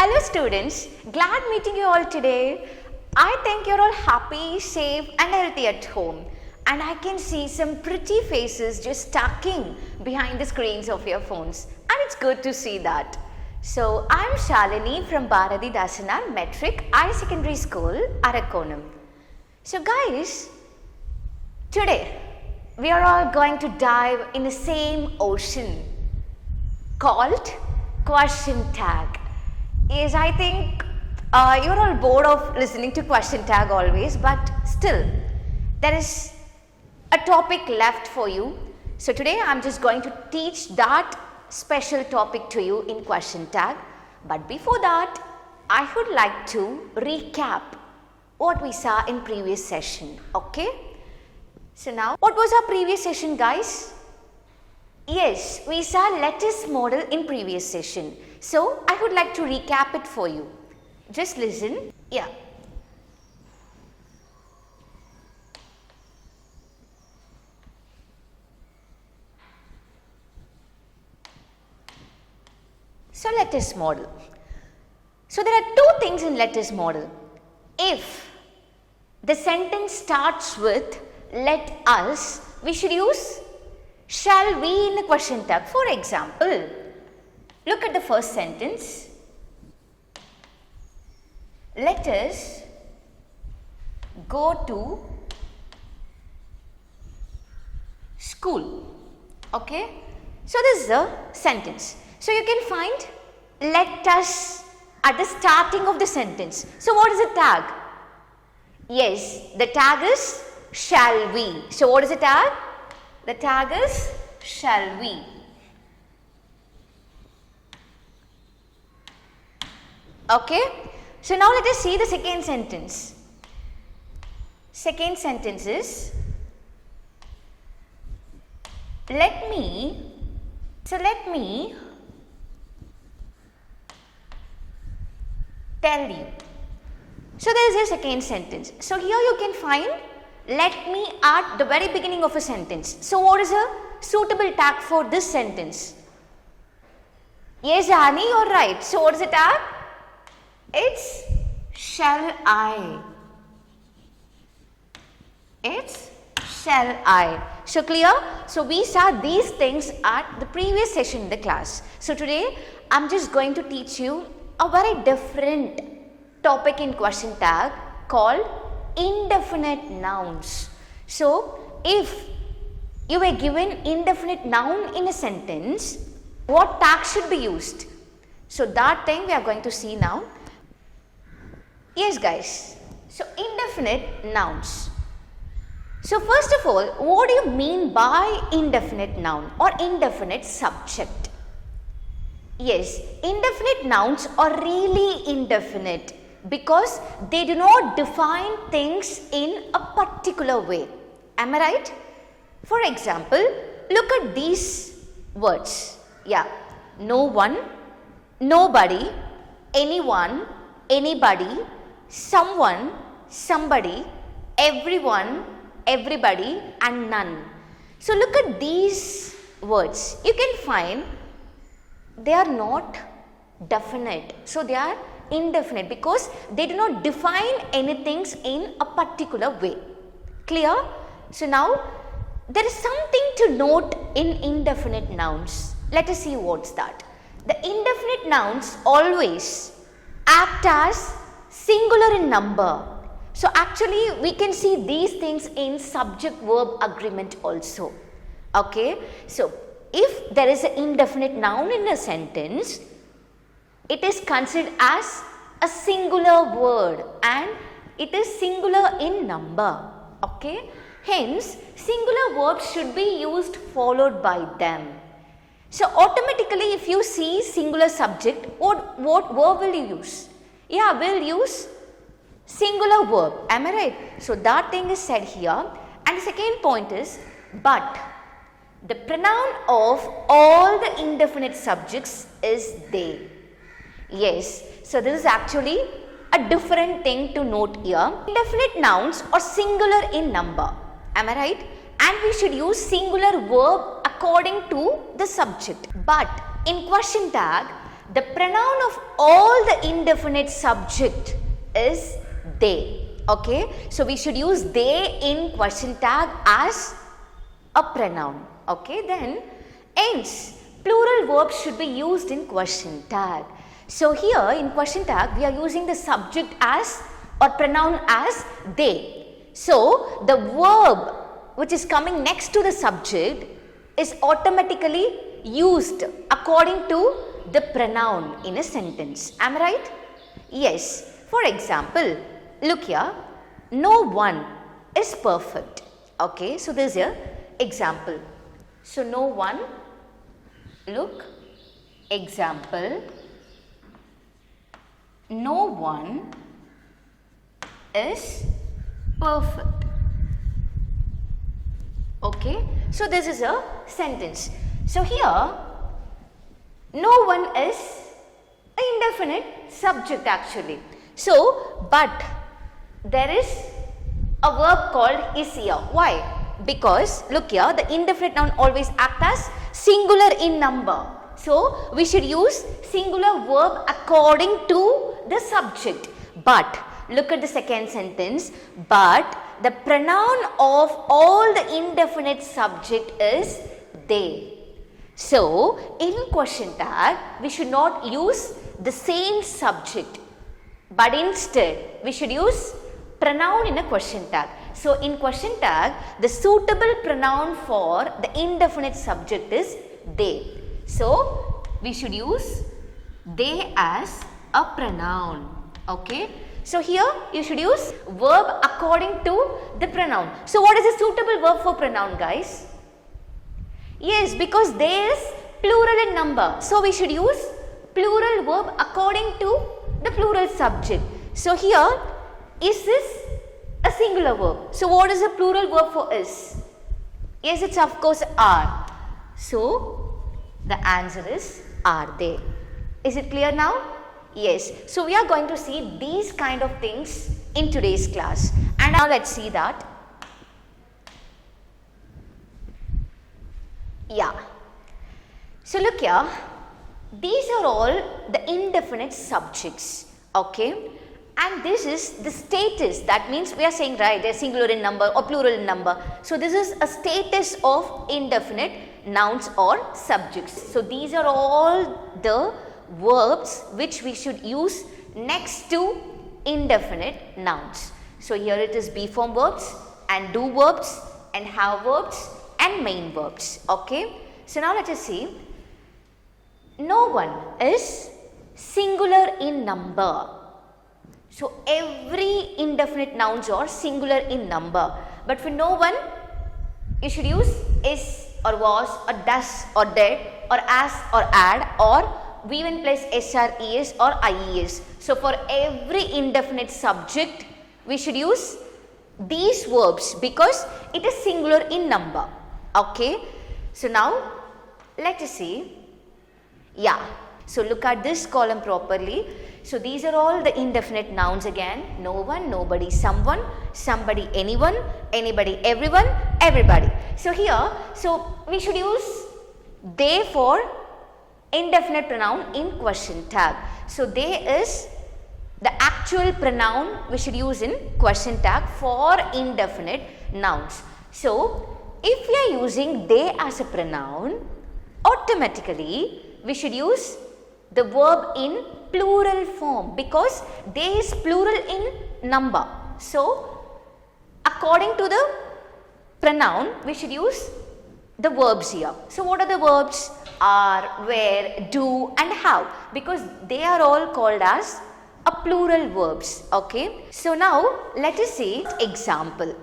Hello students, glad meeting you all today. I think you're all happy, safe and healthy at home. And I can see some pretty faces just tucking behind the screens of your phones. And it's good to see that. So I'm Shalini from Bharati Dasanar Metric Higher Secondary School, Arakonam. So guys, today we are all going to dive in the same ocean called question tag. Yes, I think you're all bored of listening to question tag always, but still there is a topic left for you. So today I'm just going to teach that special topic to you in question tag. But before that, I would like to recap what we saw in previous session. Okay? So now, what was our previous session, guys? Yes, we saw lattice model in previous session. So I would like to recap it for you. Just listen. Yeah. So lattice model. So there are two things in lattice model. If the sentence starts with let us, we should use shall we in the question tag. For example, look at the first sentence. Let us go to school. Okay. So this is a sentence. So you can find let us at the starting of the sentence. So what is the tag? Yes, the tag is shall we. So what is the tag? The tag is shall we. Okay. So now let us see the second sentence. Second sentence is let me tell you. So there is a second sentence. So here you can find let me at the very beginning of a sentence. So what is a suitable tag for this sentence? Yes, Ani, you're right. So what is the tag? It's shall I. It's shall I. So clear? So we saw these things at the previous session in the class. So today I'm just going to teach you a very different topic in question tag called indefinite nouns. So if you were given indefinite noun in a sentence, what tag should be used? So that thing we are going to see now. Yes guys, so indefinite nouns. So first of all, what do you mean by indefinite noun or indefinite subject? Yes, indefinite nouns are really indefinite because they do not define things in a particular way. Am I right? For example, look at these words. Yeah, no one, nobody, anyone, anybody, someone, somebody, everyone, everybody and none. So look at these words. You can find they are not definite. So they are indefinite because they do not define anything in a particular way. Clear? So now there is something to note in indefinite nouns. Let us see what's that. The indefinite nouns always act as singular in number. So actually we can see these things in subject verb agreement also. Okay. So if there is an indefinite noun in a sentence, it is considered as a singular word and it is singular in number. Okay. Hence singular verbs should be used followed by them. So automatically if you see singular subject, what verb will you use? Yeah, we'll use singular verb. Am I right? So that thing is said here. And the second point is but. The pronoun of all the indefinite subjects is they. Yes. So this is actually a different thing to note here. Indefinite nouns are singular in number. Am I right? And we should use singular verb according to the subject. But in question tag, the pronoun of all the indefinite subject is they. Okay, so we should use they in question tag as a pronoun. Okay, then hence plural verbs should be used in question tag. So here in question tag we are using the subject as or pronoun as they. So the verb which is coming next to the subject is automatically used according to the pronoun in a sentence. Am I right? Yes. For example, look here, no one is perfect. Okay, so this is your example. So no one, look, example, no one is perfect. Okay, so this is a sentence. So here, no one is an indefinite subject actually. So, but there is a verb called is here. Why? Because look here, the indefinite noun always act as singular in number. So, we should use singular verb according to the subject. But, look at the second sentence. But the pronoun of all the indefinite subject is they. So, in question tag, we should not use the same subject, but instead we should use pronoun in a question tag. So, in question tag, the suitable pronoun for the indefinite subject is they. So, we should use they as a pronoun. Okay. So, here you should use verb according to the pronoun. So, what is a suitable verb for pronoun, guys? Yes, because they is plural in number. So, we should use plural verb according to the plural subject. So, here is a singular verb. So, what is a plural verb for is? Yes, it's of course are. So, the answer is are they. Is it clear now? Yes. So, we are going to see these kind of things in today's class. And now let's see that. Yeah. So, look here. These are all the indefinite subjects. Okay. And this is the status. That means we are saying, right, they're singular in number or plural in number. So, this is a status of indefinite nouns or subjects. So, these are all the verbs which we should use next to indefinite nouns. So, here it is be form verbs and do verbs and have verbs and main verbs. Okay. So, now let us see. No one is singular in number. So, every indefinite nouns are singular in number. But for no one, you should use is or was or does or did or as or add or we even place SRES or IES. So, for every indefinite subject, we should use these verbs because it is singular in number. Okay. So, now let us see. Yeah. So, look at this column properly. So, these are all the indefinite nouns again. No one, nobody, someone, somebody, anyone, anybody, everyone, everybody. So, here, so we should use they for indefinite pronoun in question tag. So, they is the actual pronoun we should use in question tag for indefinite nouns. So, if we are using they as a pronoun, automatically we should use the verb in plural form because they is plural in number. So, according to the pronoun, we should use the verbs here. So, what are the verbs? Are, were, do and have, because they are all called as a plural verbs. Okay. So, now let us see example.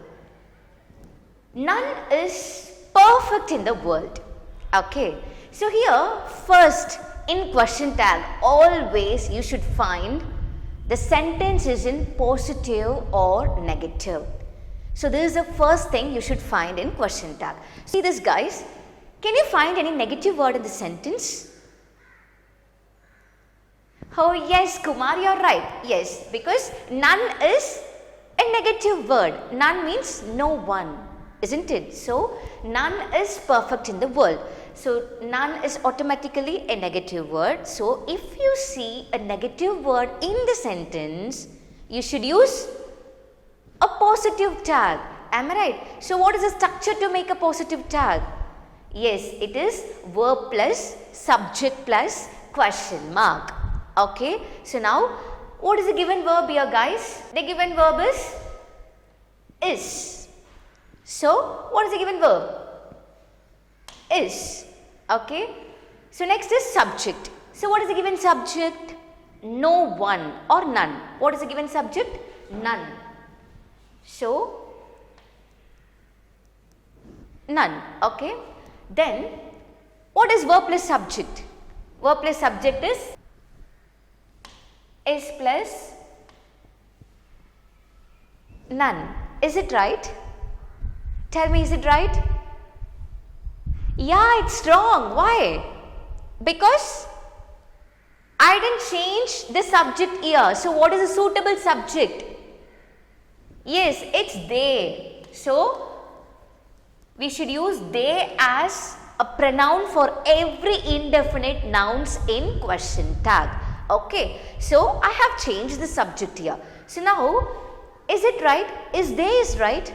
None is perfect in the world. Okay. So, here first in question tag always you should find the sentence is in positive or negative. So, this is the first thing you should find in question tag. See this, guys. Can you find any negative word in the sentence? Oh yes, Kumar, you are right. Yes, because none is a negative word. None means no one, isn't it? So, none is perfect in the world. So none is automatically a negative word. So if you see a negative word in the sentence, you should use a positive tag. Am I right? So what is the structure to make a positive tag? Yes, it is verb plus subject plus question mark. Okay. So now what is the given verb here, guys? The given verb is. So what is the given verb? Is. Okay. So next is subject. So what is the given subject? No one or none. What is the given subject? None. So none. Okay. Then what is verb plus subject? Verb plus subject is plus none. Is it right? Tell me, is it right? Yeah, it's wrong. Why? Because I didn't change the subject here. So what is a suitable subject? Yes, it's they. So we should use they as a pronoun for every indefinite nouns in question tag. Okay. So I have changed the subject here. So now, is it right? Is they is right?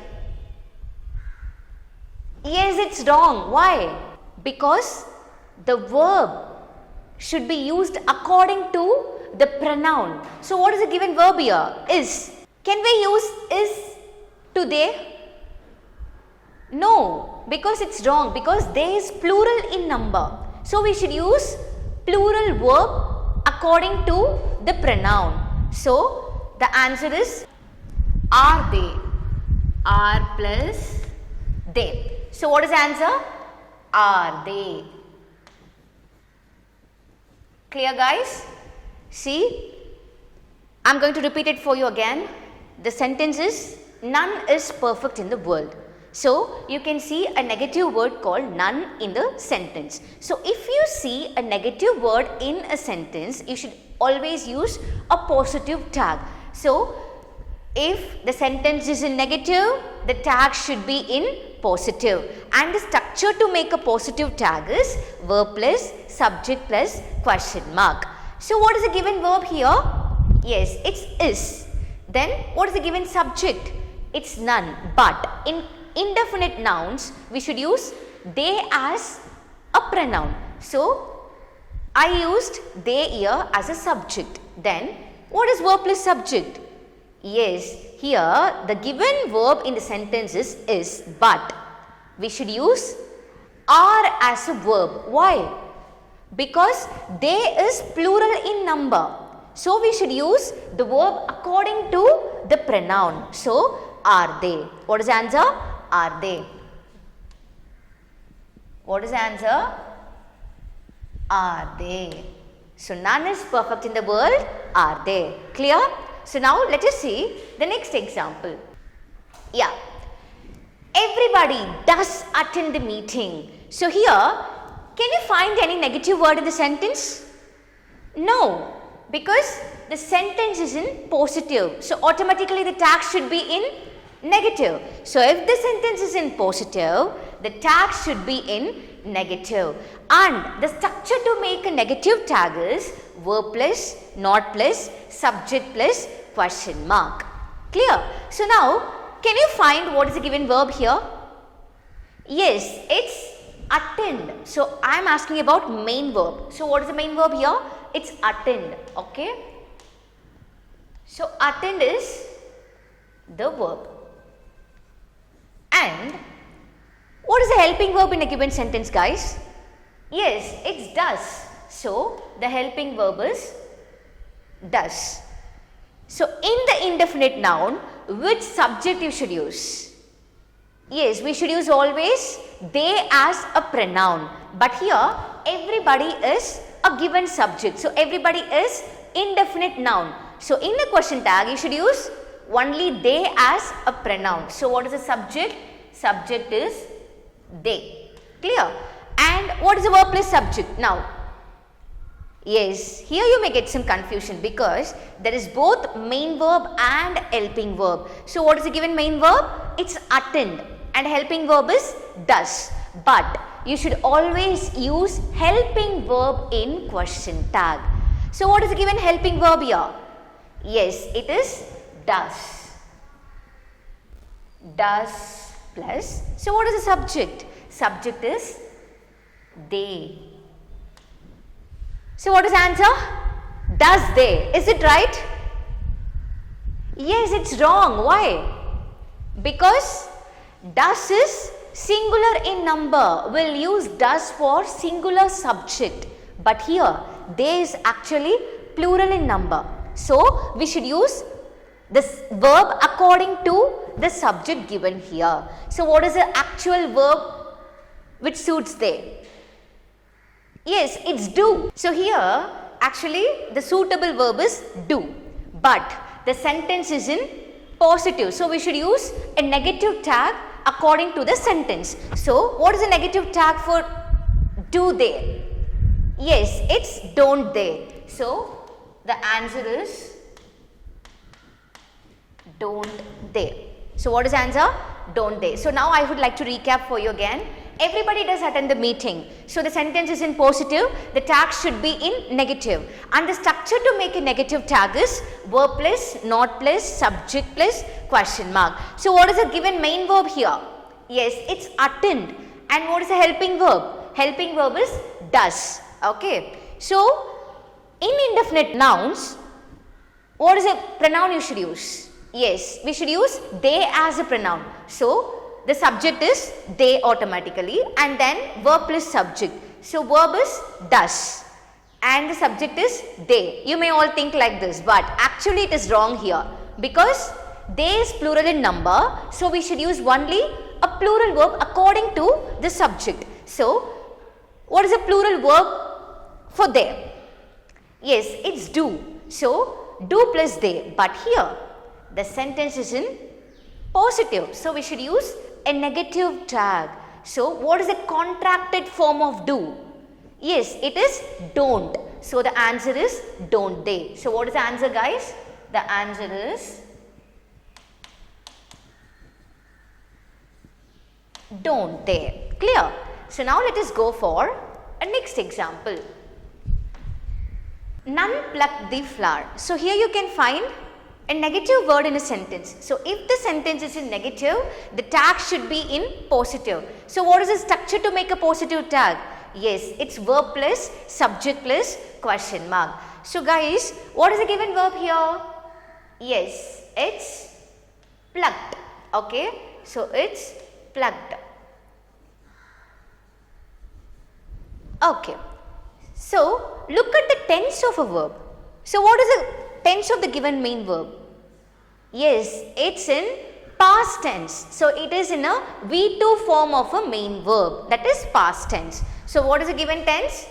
Yes, it's wrong. Why? Because the verb should be used according to the pronoun. So what is the given verb here? Is. Can we use is to they? No, because it's wrong, because they is plural in number. So we should use plural verb according to the pronoun. So the answer is are they. Are plus they. So what is the answer? Are they. Clear, guys? See, I am going to repeat it for you again. The sentence is none is perfect in the world. So you can see a negative word called none in the sentence. So if you see a negative word in a sentence, you should always use a positive tag. So if the sentence is in negative, the tag should be in positive. And the structure to make a positive tag is verb plus subject plus question mark. So what is the given verb here? Yes, it's is. Then what is the given subject? It's none. But in indefinite nouns, we should use they as a pronoun. So I used they here as a subject. Then what is verb plus subject? Yes, here the given verb in the sentence is, but we should use are as a verb. Why? Because they is plural in number. So we should use the verb according to the pronoun. So are they. What is the answer? Are they. What is the answer? Are they. So none is perfect in the world. Are they. Clear? So now let us see the next example. Yeah. Everybody does attend the meeting. So here, can you find any negative word in the sentence? No, because the sentence is in positive. So automatically the tag should be in negative. So if the sentence is in positive, the tag should be in negative. And the structure to make a negative tag is verb plus, not plus, subject plus, question mark. Clear? So now, can you find what is the given verb here? Yes, it's attend. So I am asking about main verb. So what is the main verb here? It's attend. Okay. So attend is the verb. And what is the helping verb in a given sentence, guys? Yes, it's does. So the helping verb is does. So in the indefinite noun, which subject you should use? Yes, we should use always they as a pronoun. But here everybody is a given subject. So everybody is indefinite noun. So in the question tag, you should use only they as a pronoun. So what is the subject? Subject is they. Clear? And what is the verb plus subject? Now, yes, here you may get some confusion because there is both main verb and helping verb. So what is the given main verb? It's attend, and helping verb is does. but you should always use helping verb in question tag. So what is the given helping verb here? Yes, it is does. Does plus. So what is the subject? Subject is they. So what is the answer? Does they. Is it right? Yes, it's wrong. Why? Because does is singular in number. We'll use does for singular subject. But here, they is actually plural in number. So, we should use this verb according to the subject given here. So, what is the actual verb which suits they? Yes, it's do. So, here actually the suitable verb is do. But the sentence is in positive. So, we should use a negative tag according to the sentence. So, what is the negative tag for do they? Yes, it's don't they. So, the answer is don't they. So, what is the answer? Don't they. So, now I would like to recap for you again. Everybody does attend the meeting. So, the sentence is in positive, the tag should be in negative. And the structure to make a negative tag is verb plus, not plus, subject plus, question mark. So, what is the given main verb here? Yes, it's attend. And what is the helping verb? Helping verb is does. Okay. So, in indefinite nouns, what is a pronoun you should use? Yes, we should use they as a pronoun. So, the subject is they automatically and then verb plus subject. So, verb is does and the subject is they. You may all think like this, but actually it is wrong here because they is plural in number. So, we should use only a plural verb according to the subject. So, what is a plural verb for they? Yes, it's do. So, do plus they. But here, the sentence is in positive. So, we should use a negative tag. So, what is the contracted form of do? Yes, it is don't. So, the answer is don't they. So, what is the answer, guys? The answer is don't they. Clear? So, now let us go for a next example. None plucked the flower. So, here you can find a negative word in a sentence. So, if the sentence is in negative, the tag should be in positive. So, what is the structure to make a positive tag? Yes, it's verb plus, subject plus, question mark. So, guys, what is the given verb here? Yes, it's plucked. Okay, so it's plucked. Okay, so look at the tense of a verb. So, what is the tense of the given main verb? Yes, it's in past tense. So, it is in a V2 form of a main verb, that is past tense. So, what is the given tense?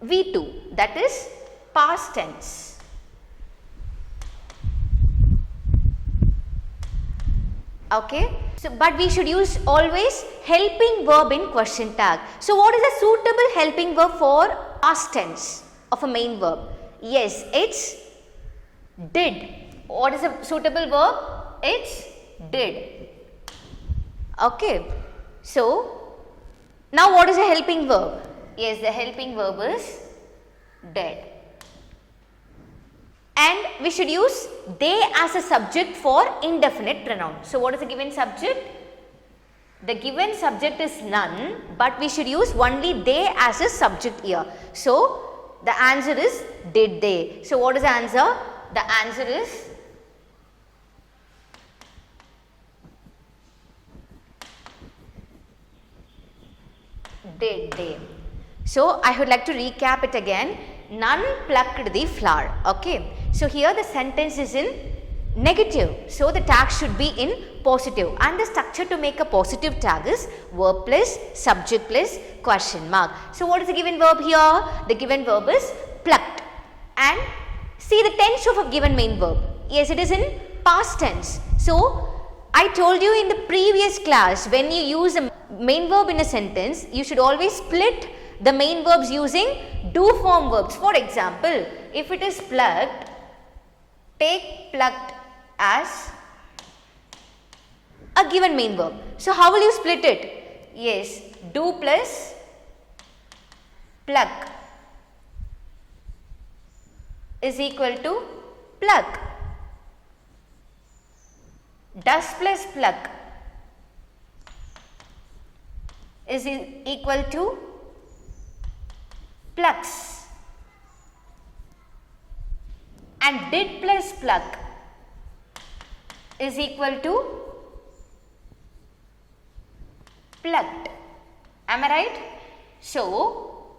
V2, that is past tense. Okay. So, but we should use always helping verb in question tag. So, what is a suitable helping verb for past tense of a main verb? Yes, it's did. What is a suitable verb? It's did. Okay. So, now what is a helping verb? Yes, the helping verb is did. And we should use they as a subject for indefinite pronoun. So, what is the given subject? The given subject is none, but we should use only they as a subject here. So, the answer is did they. So, what is the answer? The answer is did they. So, I would like to recap it again. None plucked the flower. Okay. So, here the sentence is in negative. So, the tag should be in positive and the structure to make a positive tag is verb plus, subject plus, question mark. So, what is the given verb here? The given verb is plucked. And see the tense of a given main verb. Yes, it is in past tense. So, I told you in the previous class when you use a main verb in a sentence, you should always split the main verbs using do form verbs. For example, if it is plucked, take plucked as a given main verb. So, how will you split it? Yes, do plus pluck is equal to pluck. Does plus pluck is equal to plucks. And did plus pluck is equal to plucked. Am I right? So,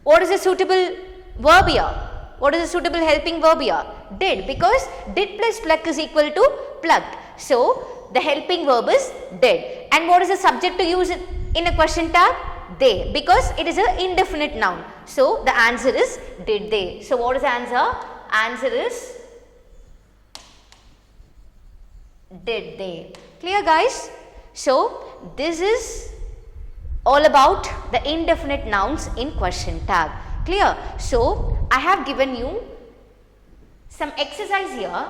what is a suitable verb here? What is a suitable helping verb here? Did, because did plus pluck is equal to plucked. So, the helping verb is did. And what is the subject to use in a question tag? They, because it is an indefinite noun. So, the answer is did they. So, what is the answer? Answer is did they. Clear, guys? So, this is all about the indefinite nouns in question tag. Clear? So, I have given you some exercise here.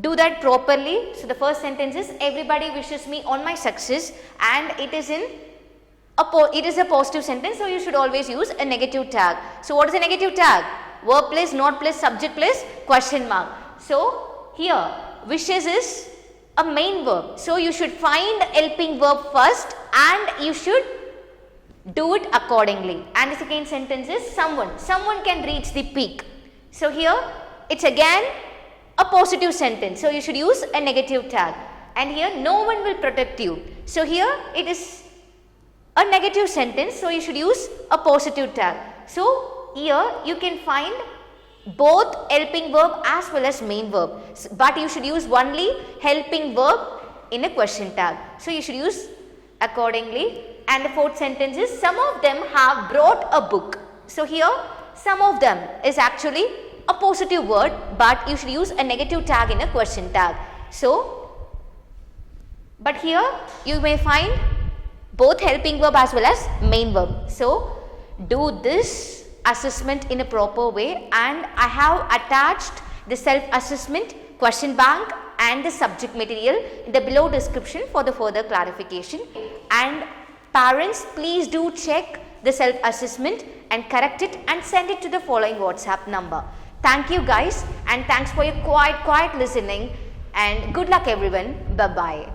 Do that properly. So, the first sentence is everybody wishes me on my success, and it is a positive sentence, so you should always use a negative tag. So, what is a negative tag? Verb plus, not plus, subject plus, question mark. So, here wishes is a main verb. So, you should find helping verb first and you should do it accordingly. And the second sentence is someone can reach the peak. So, here it's again a positive sentence. So, you should use a negative tag. And here no one will protect you. So, here it is a negative sentence. So, you should use a positive tag. So, here you can find both helping verb as well as main verb, but you should use only helping verb in a question tag. So, you should use accordingly. And the fourth sentence is some of them have brought a book. So, here some of them is actually a positive word, but you should use a negative tag in a question tag. So, but here you may find both helping verb as well as main verb. So, do this assessment in a proper way, and I have attached the self-assessment question bank and the subject material in the below description for the further clarification. And parents, please do check the self-assessment and correct it and send it to the following WhatsApp number. Thank you guys, and thanks for your quiet listening, and good luck everyone. Bye-bye.